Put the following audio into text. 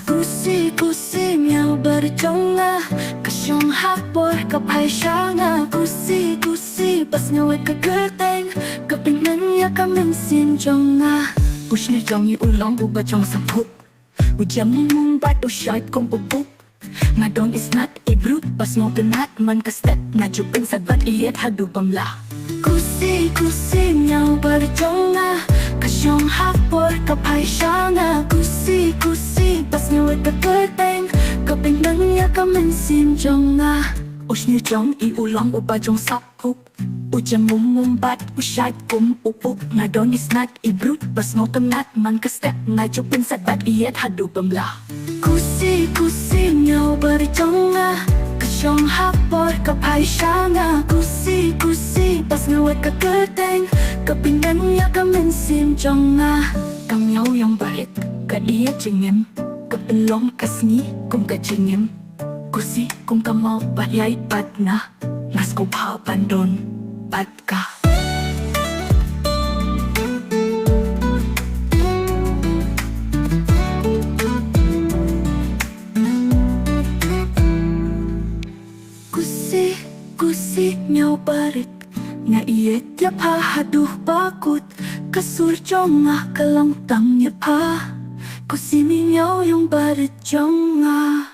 Kusi-kusinya berjongah Kasyong hapor kapay siya nga Kusi-kusi pas ngawe kagerteng Kapingnan ya kaminsin jongah Push ni jongi ulang uba jong sapuk Ujam mumbat usyait kong pupuk Ngadong is not ibrut pas mo penat man kastet Najupin sabat iyet hadu pamla Kusi-kusinya berjongah Kasyong hapor kapay siya nga Kusi-kusi pas ngawe kagerteng Kapingnan ya kaminsin jongah Push ni jong iulang uba jong sapuk Ujang mumumbat usyait kong pupuk Ngadong is not ibrut pas mo penat man kastet Najupin sabat iyet hadu pamla Kusi-kusinya berjongah Kasyong hapor kapay siya nga Kusi-kusi pas ngawe kagerteng Kapinggan ya kaminsin jongah Kamyaw yang bait kadiya jingim Kapinlong kasni kung kajingim Kusi kung kamaw bayay pat na Nas ko pa pandon pat ka Kusi nyaw barit Nga iyet ya pa haduh bakut Kasur jongah kalangtang ya pa Kusi mi nyaw yung barit jongah